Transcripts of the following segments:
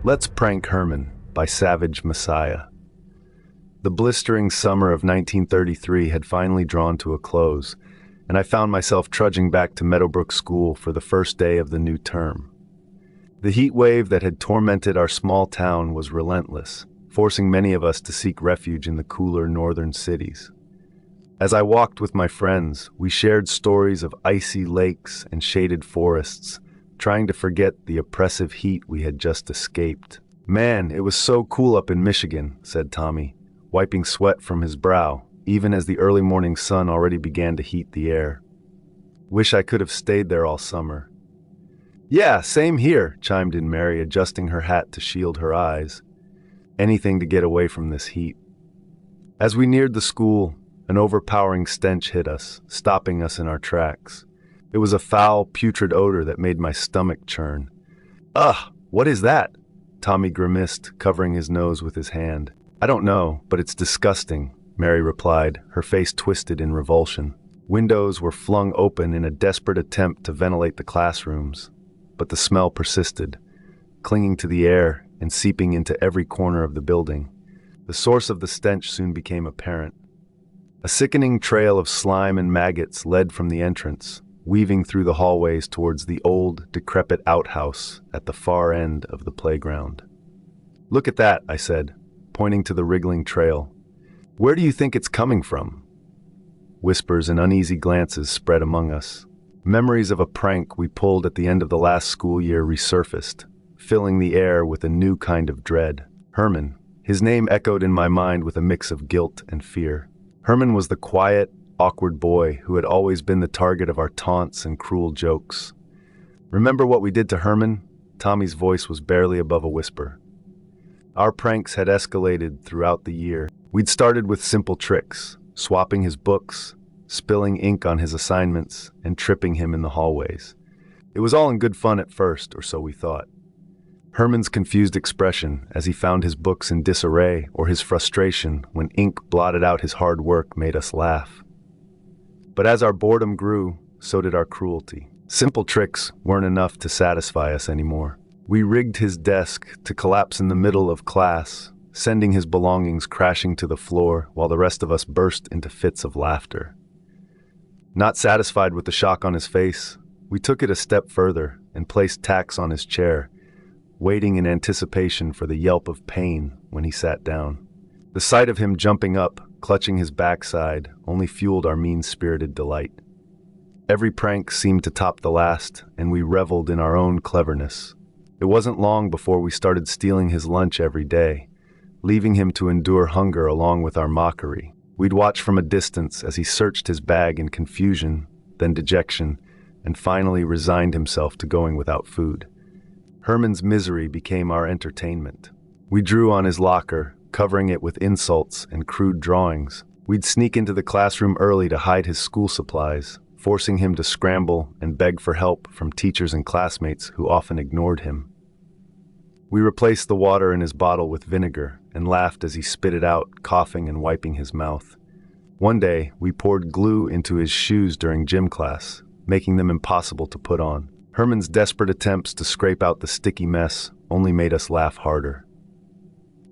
Let's Prank Herman by Savage Messiah. The blistering summer of 1933 had finally drawn to a close, and I found myself trudging back to Meadowbrook School for the first day of the new term. The heat wave that had tormented our small town was relentless, forcing many of us to seek refuge in the cooler northern cities. As I walked with my friends, we shared stories of icy lakes and shaded forests, trying to forget the oppressive heat we had just escaped. "Man, it was so cool up in Michigan," said Tommy, wiping sweat from his brow, even as the early morning sun already began to heat the air. "Wish I could have stayed there all summer." "Yeah, same here," chimed in Mary, adjusting her hat to shield her eyes. Anything to get away from this heat. As we neared the school, an overpowering stench hit us, stopping us in our tracks. It was a foul, putrid odor that made my stomach churn. "Ugh, what is that?" Tommy grimaced, covering his nose with his hand. "I don't know, but it's disgusting," Mary replied, her face twisted in revulsion. Windows were flung open in a desperate attempt to ventilate the classrooms, but the smell persisted, clinging to the air and seeping into every corner of the building. The source of the stench soon became apparent. A sickening trail of slime and maggots led from the entrance, weaving through the hallways towards the old, decrepit outhouse at the far end of the playground. "Look at that," I said, pointing to the wriggling trail. "Where do you think it's coming from?" Whispers and uneasy glances spread among us. Memories of a prank we pulled at the end of the last school year resurfaced, filling the air with a new kind of dread. Herman. His name echoed in my mind with a mix of guilt and fear. Herman was the quiet, awkward boy who had always been the target of our taunts and cruel jokes. "Remember what we did to Herman?" Tommy's voice was barely above a whisper. Our pranks had escalated throughout the year. We'd started with simple tricks, swapping his books, spilling ink on his assignments, and tripping him in the hallways. It was all in good fun at first, or so we thought. Herman's confused expression as he found his books in disarray, or his frustration when ink blotted out his hard work, made us laugh. But as our boredom grew, so did our cruelty. Simple tricks weren't enough to satisfy us anymore. We rigged his desk to collapse in the middle of class, sending his belongings crashing to the floor while the rest of us burst into fits of laughter. Not satisfied with the shock on his face, we took it a step further and placed tacks on his chair, waiting in anticipation for the yelp of pain when he sat down. The sight of him jumping up, clutching his backside, only fueled our mean-spirited delight. Every prank seemed to top the last, and we reveled in our own cleverness. It wasn't long before we started stealing his lunch every day, leaving him to endure hunger along with our mockery. We'd watch from a distance as he searched his bag in confusion, then dejection, and finally resigned himself to going without food. Herman's misery became our entertainment. We drew on his locker, covering it with insults and crude drawings. We'd sneak into the classroom early to hide his school supplies, forcing him to scramble and beg for help from teachers and classmates who often ignored him. We replaced the water in his bottle with vinegar and laughed as he spit it out, coughing and wiping his mouth. One day, we poured glue into his shoes during gym class, making them impossible to put on. Herman's desperate attempts to scrape out the sticky mess only made us laugh harder.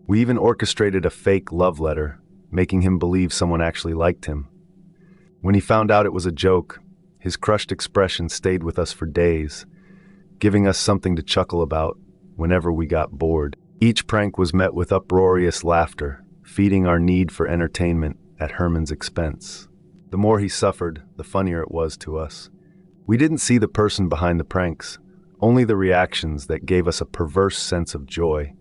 We even orchestrated a fake love letter, making him believe someone actually liked him. When he found out it was a joke, his crushed expression stayed with us for days, giving us something to chuckle about whenever we got bored. Each prank was met with uproarious laughter, feeding our need for entertainment at Herman's expense. The more he suffered, the funnier it was to us. We didn't see the person behind the pranks, only the reactions that gave us a perverse sense of joy.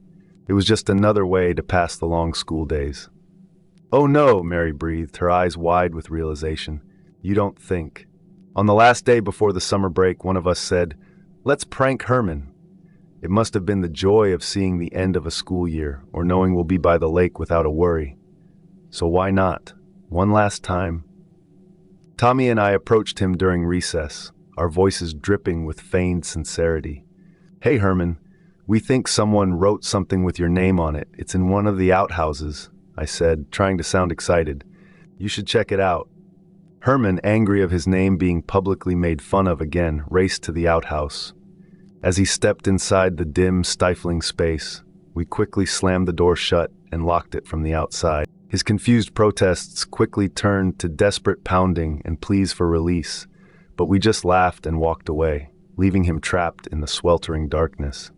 It was just another way to pass the long school days. "Oh no," Mary breathed, her eyes wide with realization. "You don't think." On the last day before the summer break, one of us said, "Let's prank Herman." It must have been the joy of seeing the end of a school year, or knowing we'll be by the lake without a worry. So why not? One last time. Tommy and I approached him during recess, our voices dripping with feigned sincerity. "Hey Herman, we think someone wrote something with your name on it. It's in one of the outhouses," I said, trying to sound excited. "You should check it out." Herman, angry of his name being publicly made fun of again, raced to the outhouse. As he stepped inside the dim, stifling space, we quickly slammed the door shut and locked it from the outside. His confused protests quickly turned to desperate pounding and pleas for release, but we just laughed and walked away, leaving him trapped in the sweltering darkness.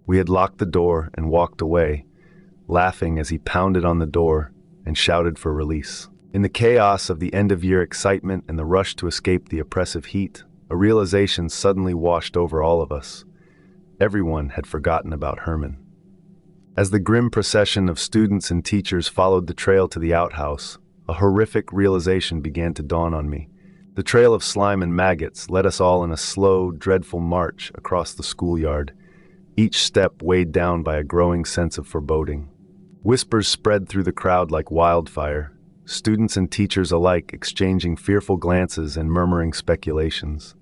We had locked the door and walked away, laughing as he pounded on the door and shouted for release. In the chaos of the end-of-year excitement and the rush to escape the oppressive heat, a realization suddenly washed over all of us. Everyone had forgotten about Herman. As the grim procession of students and teachers followed the trail to the outhouse, a horrific realization began to dawn on me. The trail of slime and maggots led us all in a slow, dreadful march across the schoolyard, each step weighed down by a growing sense of foreboding. Whispers spread through the crowd like wildfire, students and teachers alike exchanging fearful glances and murmuring speculations.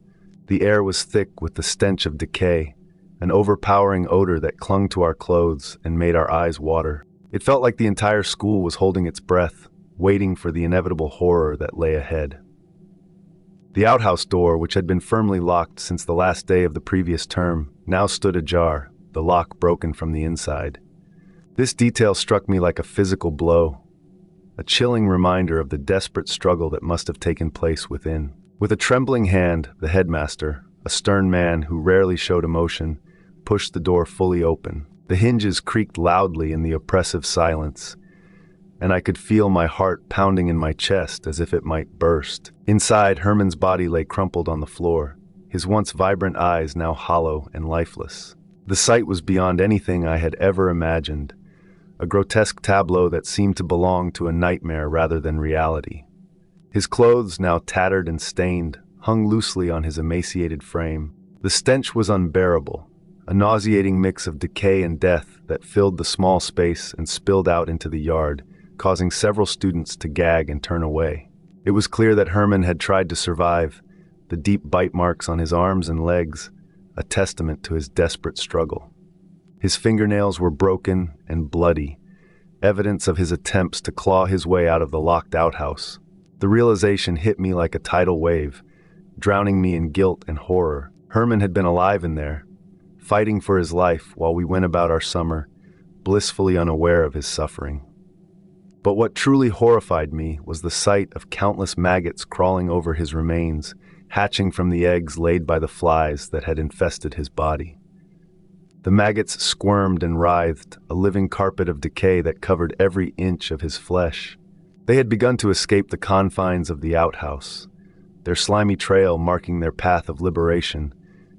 The air was thick with the stench of decay, an overpowering odor that clung to our clothes and made our eyes water. It felt like the entire school was holding its breath, waiting for the inevitable horror that lay ahead. The outhouse door, which had been firmly locked since the last day of the previous term, now stood ajar, the lock broken from the inside. This detail struck me like a physical blow, a chilling reminder of the desperate struggle that must have taken place within. With a trembling hand, the headmaster, a stern man who rarely showed emotion, pushed the door fully open. The hinges creaked loudly in the oppressive silence, and I could feel my heart pounding in my chest as if it might burst. Inside, Herman's body lay crumpled on the floor, his once vibrant eyes now hollow and lifeless. The sight was beyond anything I had ever imagined, a grotesque tableau that seemed to belong to a nightmare rather than reality. His clothes, now tattered and stained, hung loosely on his emaciated frame. The stench was unbearable, a nauseating mix of decay and death that filled the small space and spilled out into the yard, causing several students to gag and turn away. It was clear that Herman had tried to survive, the deep bite marks on his arms and legs, a testament to his desperate struggle. His fingernails were broken and bloody, evidence of his attempts to claw his way out of the locked outhouse. The realization hit me like a tidal wave, drowning me in guilt and horror. Herman had been alive in there, fighting for his life while we went about our summer, blissfully unaware of his suffering. But what truly horrified me was the sight of countless maggots crawling over his remains, hatching from the eggs laid by the flies that had infested his body. The maggots squirmed and writhed, a living carpet of decay that covered every inch of his flesh. They had begun to escape the confines of the outhouse, their slimy trail marking their path of liberation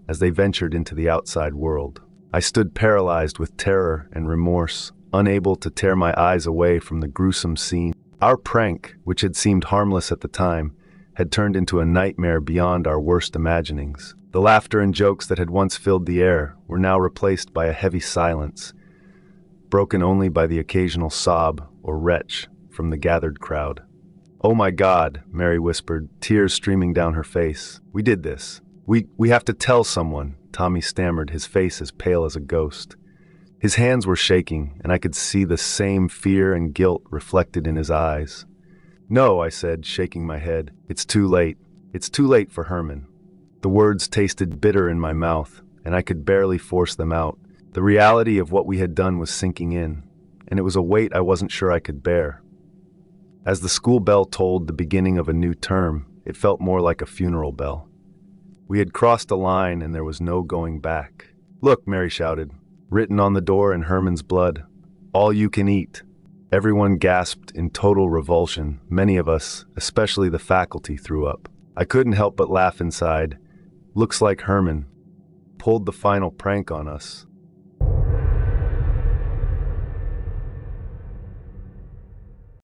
as they ventured into the outside world. I stood paralyzed with terror and remorse, unable to tear my eyes away from the gruesome scene. Our prank, which had seemed harmless at the time, had turned into a nightmare beyond our worst imaginings. The laughter and jokes that had once filled the air were now replaced by a heavy silence, broken only by the occasional sob or retch from the gathered crowd. "Oh my God," Mary whispered, tears streaming down her face. "We did this. We have to tell someone," Tommy stammered, his face as pale as a ghost. His hands were shaking, and I could see the same fear and guilt reflected in his eyes. "No," I said, shaking my head. "It's too late. It's too late for Herman." The words tasted bitter in my mouth, and I could barely force them out. The reality of what we had done was sinking in, and it was a weight I wasn't sure I could bear. As the school bell tolled the beginning of a new term, it felt more like a funeral bell. We had crossed a line and there was no going back. "Look," Mary shouted, written on the door in Herman's blood, "All you can eat." Everyone gasped in total revulsion. Many of us, especially the faculty, threw up. I couldn't help but laugh inside. Looks like Herman pulled the final prank on us.